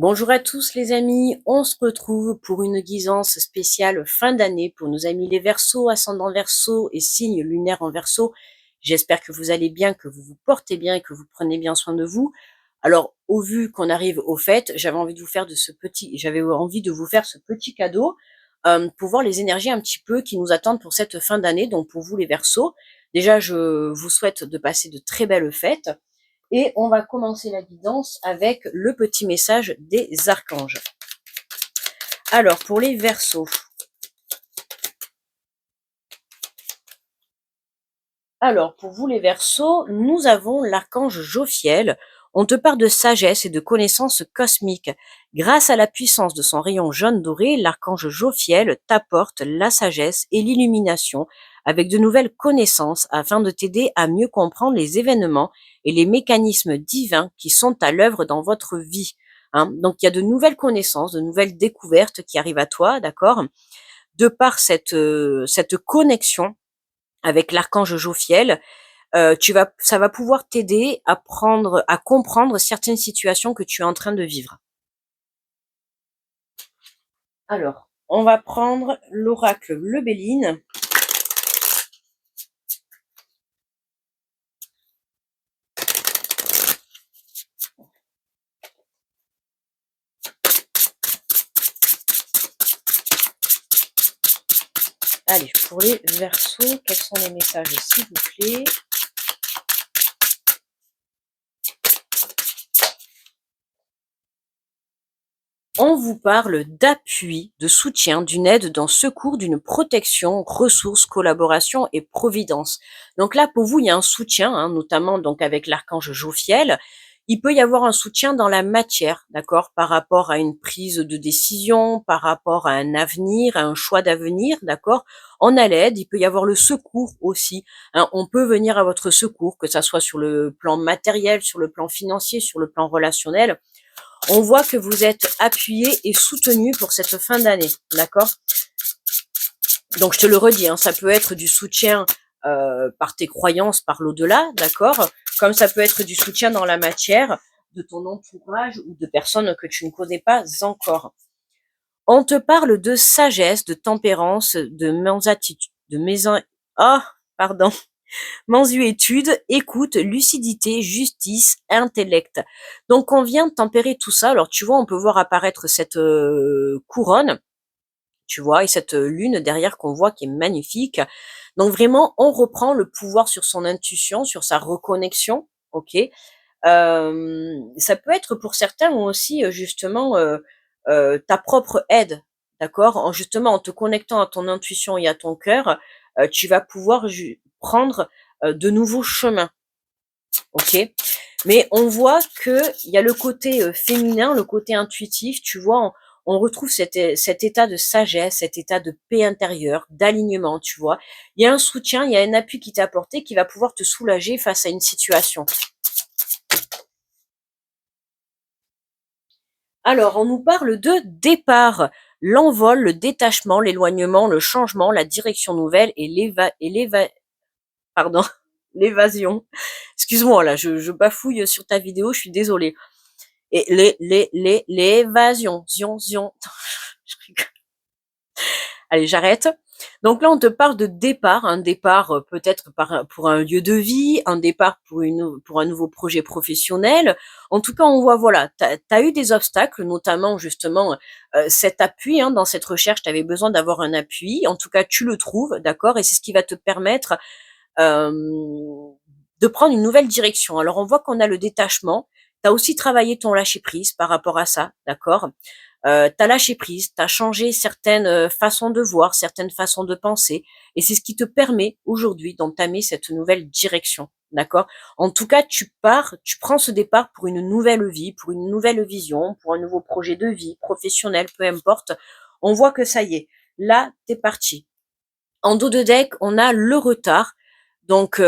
Bonjour à tous les amis, on se retrouve pour une guidance spéciale fin d'année pour nos amis les Verseaux, ascendant Verseau et signe lunaire en Verseau. J'espère que vous allez bien, que vous vous portez bien et que vous prenez bien soin de vous. Alors, au vu qu'on arrive aux fêtes, j'avais envie de vous faire ce petit cadeau pour voir les énergies un petit peu qui nous attendent pour cette fin d'année. Donc pour vous les Verseaux, déjà je vous souhaite de passer de très belles fêtes. Et on va commencer la guidance avec le petit message des archanges. Alors, pour les Verseaux. Alors, pour vous les Verseaux, nous avons l'archange Jophiel. On te parle de sagesse et de connaissances cosmiques. Grâce à la puissance de son rayon jaune doré, l'archange Jophiel t'apporte la sagesse et l'illumination avec de nouvelles connaissances afin de t'aider à mieux comprendre les événements et les mécanismes divins qui sont à l'œuvre dans votre vie. Donc, il y a de nouvelles connaissances, de nouvelles découvertes qui arrivent à toi, d'accord? De par cette connexion avec l'archange Jophiel, ça va pouvoir t'aider à comprendre certaines situations que tu es en train de vivre. Alors, on va prendre l'oracle Le Béline. Allez, pour les Verseaux, quels sont les messages, s'il vous plaît? On vous parle d'appui, de soutien, d'une aide, d'un secours, d'une protection, ressources, collaboration et providence. Donc là, pour vous, il y a un soutien, notamment donc avec l'archange Jophiel. Il peut y avoir un soutien dans la matière, d'accord, par rapport à une prise de décision, par rapport à un avenir, à un choix d'avenir, d'accord. On a l'aide, il peut y avoir le secours aussi. On peut venir à votre secours, que ça soit sur le plan matériel, sur le plan financier, sur le plan relationnel. On voit que vous êtes appuyé et soutenu pour cette fin d'année, d'accord? Donc, je te le redis, ça peut être du soutien par tes croyances, par l'au-delà, d'accord? Comme ça peut être du soutien dans la matière de ton entourage ou de personnes que tu ne connais pas encore. On te parle de sagesse, de tempérance, de mansuétude, mansuétude, écoute, lucidité, justice, intellect. Donc on vient tempérer tout ça. Alors tu vois, on peut voir apparaître cette couronne, tu vois, et cette lune derrière qu'on voit qui est magnifique. Donc vraiment, on reprend le pouvoir sur son intuition, sur sa reconnexion, ok. Ça peut être pour certains aussi justement ta propre aide, d'accord. Justement, en te connectant à ton intuition et à ton cœur, tu vas pouvoir prendre de nouveaux chemins, ok. Mais on voit que il y a le côté féminin, le côté intuitif, tu vois. On retrouve cet état de sagesse, cet état de paix intérieure, d'alignement, tu vois. Il y a un soutien, il y a un appui qui t'est apporté qui va pouvoir te soulager face à une situation. Alors, on nous parle de départ, l'envol, le détachement, l'éloignement, le changement, la direction nouvelle et pardon, l'évasion. Excuse-moi, là, je bafouille sur ta vidéo, je suis désolée. Et l'évasion, zion. Je rigole. Allez, j'arrête. Donc là, on te parle de départ, un départ peut-être pour un lieu de vie, un départ pour un nouveau projet professionnel. En tout cas, on voit, voilà, tu as eu des obstacles, notamment justement cet appui, dans cette recherche, tu avais besoin d'avoir un appui. En tout cas, tu le trouves, d'accord, et c'est ce qui va te permettre euh, de prendre une nouvelle direction. Alors, on voit qu'on a le détachement. Tu as aussi travaillé ton lâcher-prise par rapport à ça, d'accord. Tu as lâché prise, tu as changé certaines façons de voir, certaines façons de penser, et c'est ce qui te permet aujourd'hui d'entamer cette nouvelle direction, d'accord. En tout cas, tu prends ce départ pour une nouvelle vie, pour une nouvelle vision, pour un nouveau projet de vie, professionnel, peu importe. On voit que ça y est, là, t'es parti. En dos de deck, on a le retard, donc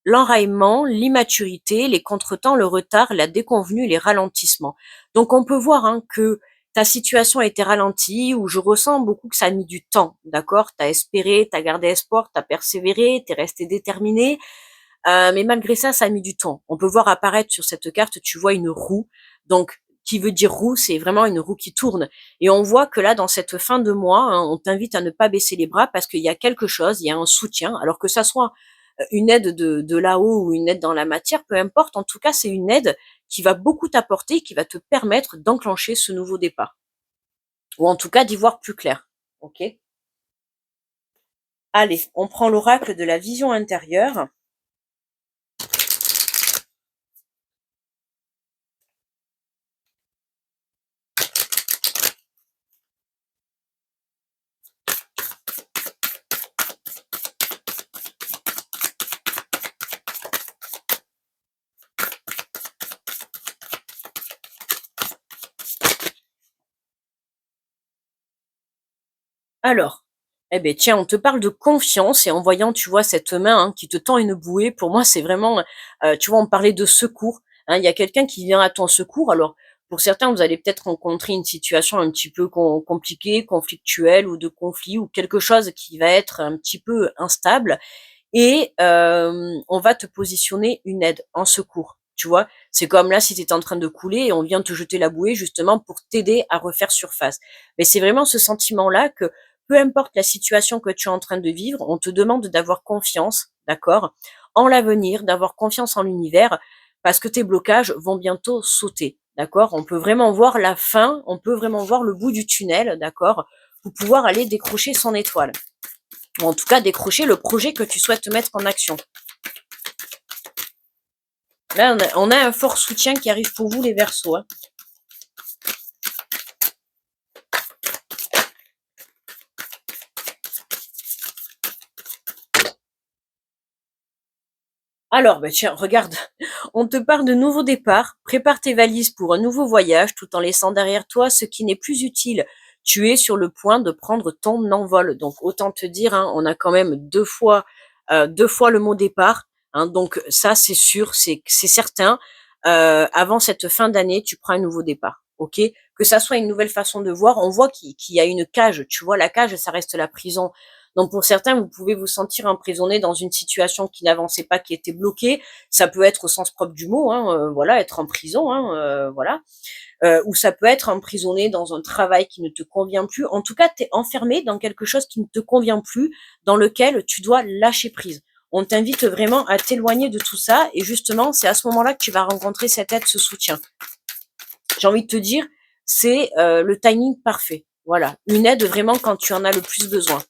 l'enraillement, l'immaturité, les contretemps, le retard, la déconvenue, les ralentissements. Donc on peut voir que ta situation a été ralentie, ou je ressens beaucoup que ça a mis du temps, d'accord. T'as espéré, t'as gardé espoir, t'as persévéré, t'es resté déterminé, mais malgré ça, ça a mis du temps. On peut voir apparaître sur cette carte, tu vois une roue, donc qui veut dire roue, c'est vraiment une roue qui tourne. Et on voit que là, dans cette fin de mois, hein, on t'invite à ne pas baisser les bras parce qu'il y a quelque chose, il y a un soutien, alors que ça soit une aide de là-haut ou une aide dans la matière, peu importe, en tout cas, c'est une aide qui va beaucoup t'apporter, qui va te permettre d'enclencher ce nouveau départ. Ou en tout cas, d'y voir plus clair. Ok? Allez, on prend l'oracle de la vision intérieure. Alors, eh ben tiens, on te parle de confiance et en voyant, tu vois, cette main hein, qui te tend une bouée, pour moi, c'est vraiment, tu vois, on parlait de secours. Hein, il y a quelqu'un qui vient à ton secours. Alors, pour certains, vous allez peut-être rencontrer une situation un petit peu compliquée, conflictuelle ou de conflit ou quelque chose qui va être un petit peu instable et on va te positionner une aide, en secours. Tu vois, c'est comme là si tu étais en train de couler et on vient te jeter la bouée justement pour t'aider à refaire surface. Mais c'est vraiment ce sentiment-là que peu importe la situation que tu es en train de vivre, on te demande d'avoir confiance, d'accord, en l'avenir, d'avoir confiance en l'univers, parce que tes blocages vont bientôt sauter, d'accord. On peut vraiment voir la fin, on peut vraiment voir le bout du tunnel, d'accord, pour pouvoir aller décrocher son étoile ou en tout cas décrocher le projet que tu souhaites mettre en action. Là, on a un fort soutien qui arrive pour vous, les Verseaux. Hein. Alors, bah tiens, regarde, on te parle de nouveau départ. Prépare tes valises pour un nouveau voyage tout en laissant derrière toi ce qui n'est plus utile. Tu es sur le point de prendre ton envol. Donc, autant te dire, hein, on a quand même deux fois le mot départ. Hein, donc, ça, c'est sûr, c'est certain. Avant cette fin d'année, tu prends un nouveau départ. Ok, que ça soit une nouvelle façon de voir, on voit qu'il y a une cage. Tu vois, la cage, ça reste la prison. Donc pour certains, vous pouvez vous sentir emprisonné dans une situation qui n'avançait pas, qui était bloquée. Ça peut être au sens propre du mot, hein, voilà, être en prison, hein, voilà. Ou ça peut être emprisonné dans un travail qui ne te convient plus. En tout cas, tu es enfermé dans quelque chose qui ne te convient plus, dans lequel tu dois lâcher prise. On t'invite vraiment à t'éloigner de tout ça et justement, c'est à ce moment-là que tu vas rencontrer cette aide, ce soutien. J'ai envie de te dire, c'est le timing parfait. Voilà, une aide vraiment quand tu en as le plus besoin.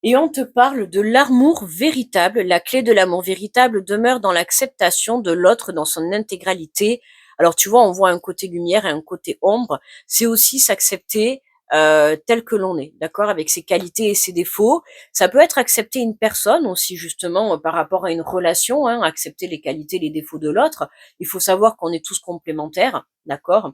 Et on te parle de l'amour véritable. La clé de l'amour véritable demeure dans l'acceptation de l'autre dans son intégralité. Alors tu vois, on voit un côté lumière et un côté ombre. C'est aussi s'accepter tel que l'on est, d'accord, avec ses qualités et ses défauts. Ça peut être accepter une personne aussi justement par rapport à une relation, hein, accepter les qualités, les défauts de l'autre. Il faut savoir qu'on est tous complémentaires, d'accord.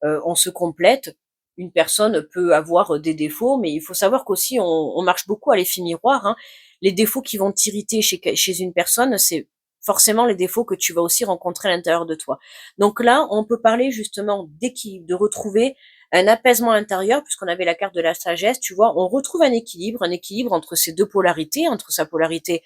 On se complète. Une personne peut avoir des défauts, mais il faut savoir qu'aussi on marche beaucoup à l'effet miroir. Hein. Les défauts qui vont t'irriter chez une personne, c'est forcément les défauts que tu vas aussi rencontrer à l'intérieur de toi. Donc là, on peut parler justement d'équilibre, de retrouver un apaisement intérieur, puisqu'on avait la carte de la sagesse, tu vois, on retrouve un équilibre entre ces deux polarités, entre sa polarité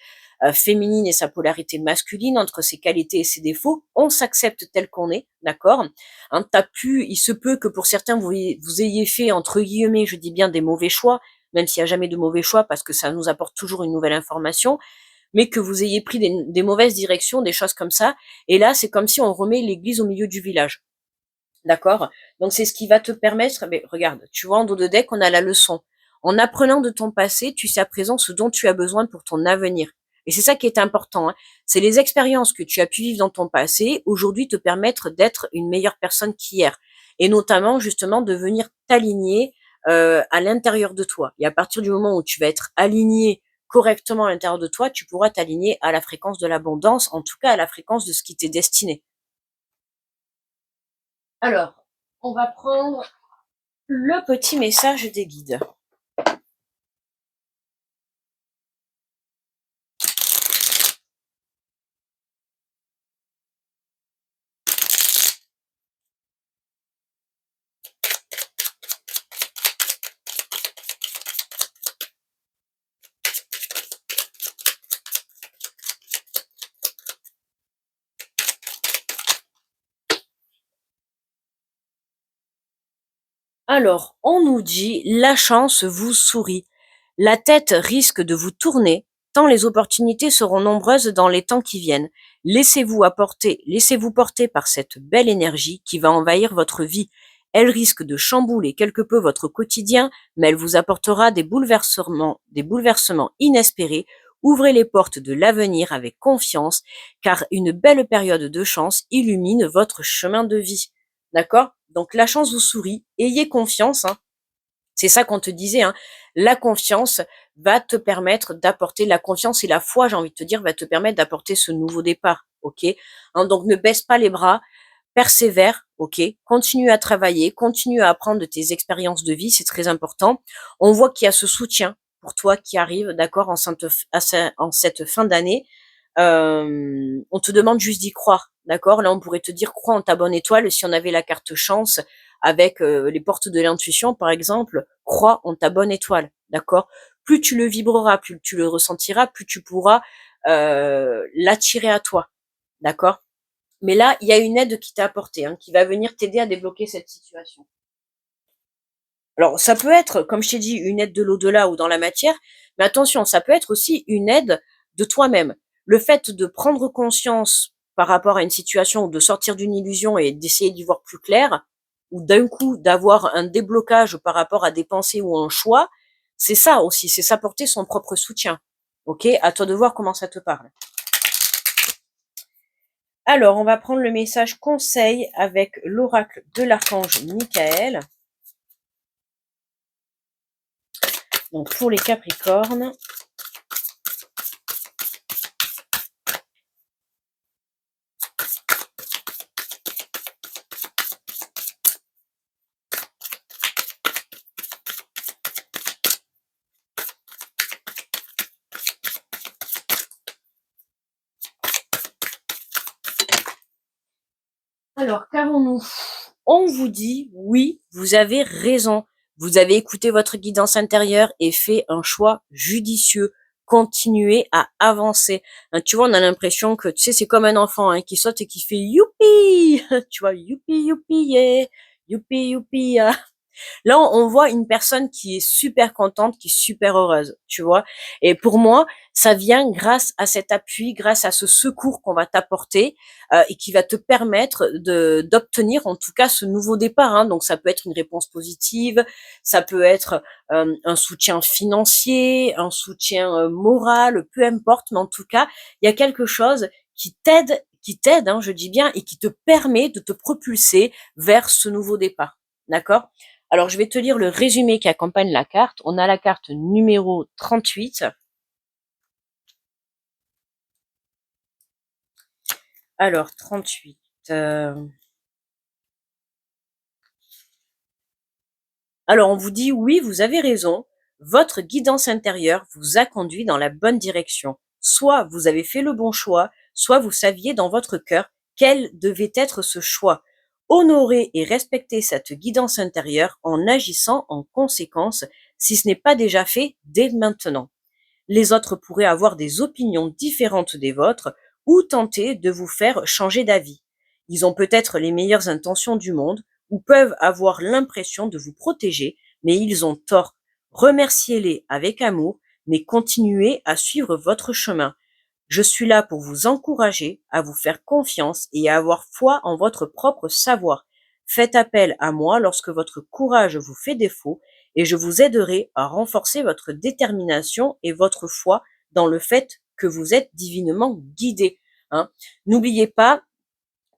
féminine et sa polarité masculine, entre ses qualités et ses défauts. On s'accepte tel qu'on est, d'accord. Hein, il se peut que pour certains vous ayez fait entre guillemets, je dis bien des mauvais choix, même s'il n'y a jamais de mauvais choix parce que ça nous apporte toujours une nouvelle information, mais que vous ayez pris des mauvaises directions, des choses comme ça. Et là, c'est comme si on remet l'église au milieu du village. D'accord? Donc c'est ce qui va te permettre, mais regarde, tu vois en dos de deck, on a la leçon. En apprenant de ton passé, tu sais à présent ce dont tu as besoin pour ton avenir. Et c'est ça qui est important. Hein. C'est les expériences que tu as pu vivre dans ton passé, aujourd'hui te permettre d'être une meilleure personne qu'hier. Et notamment, justement, de venir t'aligner à l'intérieur de toi. Et à partir du moment où tu vas être aligné correctement à l'intérieur de toi, tu pourras t'aligner à la fréquence de l'abondance, en tout cas à la fréquence de ce qui t'est destiné. Alors, on va prendre le petit message des guides. Alors, on nous dit: «La chance vous sourit». La tête risque de vous tourner, tant les opportunités seront nombreuses dans les temps qui viennent. Laissez-vous porter par cette belle énergie qui va envahir votre vie. Elle risque de chambouler quelque peu votre quotidien, mais elle vous apportera des bouleversements inespérés. Ouvrez les portes de l'avenir avec confiance, car une belle période de chance illumine votre chemin de vie. D'accord? Donc la chance vous sourit, ayez confiance, hein. C'est ça qu'on te disait, hein. La confiance va te permettre d'apporter la confiance et la foi, j'ai envie de te dire, va te permettre d'apporter ce nouveau départ, ok? Hein, donc ne baisse pas les bras, persévère, ok? Continue à travailler, continue à apprendre de tes expériences de vie, c'est très important. On voit qu'il y a ce soutien pour toi qui arrive, d'accord, en cette fin d'année. On te demande juste d'y croire, d'accord? Là, on pourrait te dire crois en ta bonne étoile si on avait la carte chance avec les portes de l'intuition, par exemple, crois en ta bonne étoile, d'accord? Plus tu le vibreras, plus tu le ressentiras, plus tu pourras l'attirer à toi, d'accord? Mais là, il y a une aide qui t'est apportée, hein, qui va venir t'aider à débloquer cette situation. Alors, ça peut être, comme je t'ai dit, une aide de l'au-delà ou dans la matière, mais attention, ça peut être aussi une aide de toi-même. Le fait de prendre conscience par rapport à une situation ou de sortir d'une illusion et d'essayer d'y voir plus clair, ou d'un coup d'avoir un déblocage par rapport à des pensées ou un choix, c'est ça aussi, c'est s'apporter son propre soutien. Ok? À toi de voir comment ça te parle. Alors, on va prendre le message conseil avec l'oracle de l'archange Michael. Donc, pour les Capricornes. Alors, qu'avons-nous? On vous dit, oui, vous avez raison. Vous avez écouté votre guidance intérieure et fait un choix judicieux. Continuez à avancer. Hein, tu vois, on a l'impression que, tu sais, c'est comme un enfant hein, qui saute et qui fait youpi. Tu vois, youpi, youpi, yeah. Youpi, youpi, yeah. Là, on voit une personne qui est super contente, qui est super heureuse, tu vois. Et pour moi, ça vient grâce à cet appui, grâce à ce secours qu'on va t'apporter et qui va te permettre de d'obtenir en tout cas ce nouveau départ. Hein. Donc ça peut être une réponse positive, ça peut être un soutien financier, un soutien moral, peu importe, mais en tout cas, il y a quelque chose qui t'aide, hein, je dis bien, et qui te permet de te propulser vers ce nouveau départ. D'accord? Alors, je vais te lire le résumé qui accompagne la carte. On a la carte numéro 38. Alors, 38. Alors, on vous dit, oui, vous avez raison. Votre guidance intérieure vous a conduit dans la bonne direction. Soit vous avez fait le bon choix, soit vous saviez dans votre cœur quel devait être ce choix. Honorez et respectez cette guidance intérieure en agissant en conséquence, si ce n'est pas déjà fait dès maintenant. Les autres pourraient avoir des opinions différentes des vôtres ou tenter de vous faire changer d'avis. Ils ont peut-être les meilleures intentions du monde ou peuvent avoir l'impression de vous protéger, mais ils ont tort. Remerciez-les avec amour, mais continuez à suivre votre chemin. Je suis là pour vous encourager, à vous faire confiance et à avoir foi en votre propre savoir. Faites appel à moi lorsque votre courage vous fait défaut et je vous aiderai à renforcer votre détermination et votre foi dans le fait que vous êtes divinement guidé. Hein. N'oubliez pas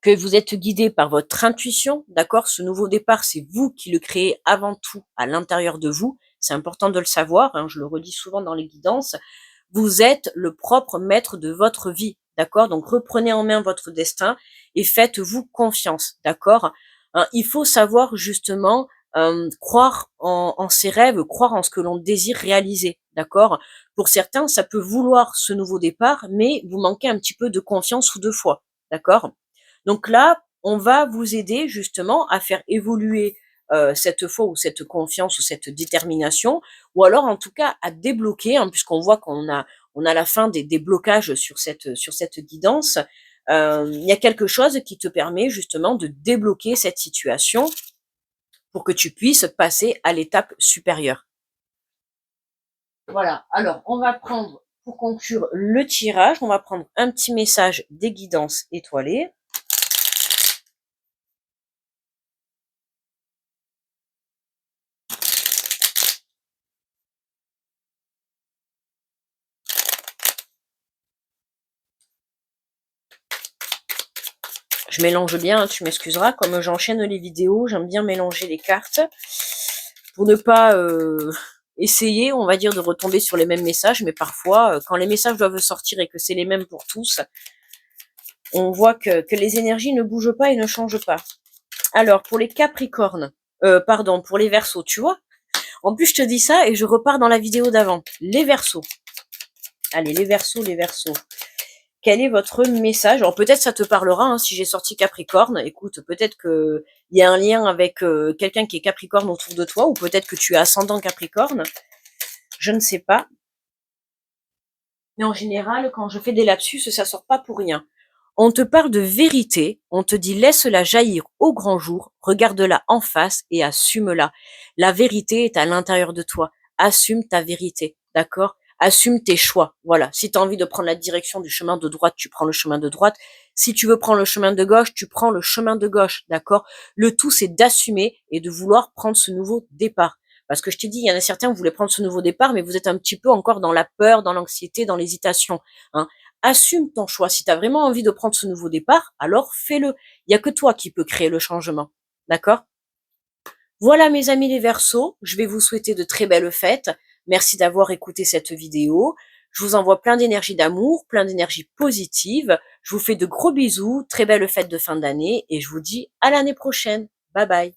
que vous êtes guidé par votre intuition, d'accord? Ce nouveau départ, c'est vous qui le créez avant tout à l'intérieur de vous. C'est important de le savoir, hein, je le redis souvent dans les guidances. Vous êtes le propre maître de votre vie, d'accord? Donc reprenez en main votre destin et faites-vous confiance, d'accord? Hein, il faut savoir justement croire en ses rêves, croire en ce que l'on désire réaliser, d'accord? Pour certains, ça peut vouloir ce nouveau départ, mais vous manquez un petit peu de confiance ou de foi, d'accord? Donc là, on va vous aider justement à faire évoluer cette foi ou cette confiance ou cette détermination, ou alors en tout cas à débloquer, hein, puisqu'on voit qu'on a la fin des blocages sur cette guidance. Il y a quelque chose qui te permet justement de débloquer cette situation pour que tu puisses passer à l'étape supérieure. Voilà, alors on va prendre, pour conclure le tirage, on va prendre un petit message des guidances étoilées. Je mélange bien, hein, tu m'excuseras, comme j'enchaîne les vidéos, j'aime bien mélanger les cartes pour ne pas essayer, on va dire, de retomber sur les mêmes messages, mais parfois, quand les messages doivent sortir et que c'est les mêmes pour tous, on voit que les énergies ne bougent pas et ne changent pas. Alors, pour les Capricornes, pardon, pour les Verseaux, tu vois, en plus je te dis ça et je repars dans la vidéo d'avant. Les Verseaux. Allez, les Verseaux, les Verseaux. Quel est votre message? Alors peut-être ça te parlera, hein, si j'ai sorti Capricorne. Écoute, peut-être que il y a un lien avec quelqu'un qui est Capricorne autour de toi, ou peut-être que tu es ascendant Capricorne. Je ne sais pas. Mais en général, quand je fais des lapsus, ça sort pas pour rien. On te parle de vérité, on te dit laisse-la jaillir au grand jour, regarde-la en face et assume-la. La vérité est à l'intérieur de toi. Assume ta vérité, d'accord? Assume tes choix. Voilà. Si tu as envie de prendre la direction du chemin de droite, tu prends le chemin de droite. Si tu veux prendre le chemin de gauche, tu prends le chemin de gauche, d'accord? Le tout, c'est d'assumer et de vouloir prendre ce nouveau départ. Parce que je t'ai dit, il y en a certains, vous voulez prendre ce nouveau départ, mais vous êtes un petit peu encore dans la peur, dans l'anxiété, dans l'hésitation, hein. Assume ton choix. Si tu as vraiment envie de prendre ce nouveau départ, alors fais-le. Il n'y a que toi qui peux créer le changement. D'accord? Voilà mes amis les Verseaux, je vais vous souhaiter de très belles fêtes. Merci d'avoir écouté cette vidéo. Je vous envoie plein d'énergie d'amour, plein d'énergie positive. Je vous fais de gros bisous, très belles fêtes de fin d'année et je vous dis à l'année prochaine. Bye bye.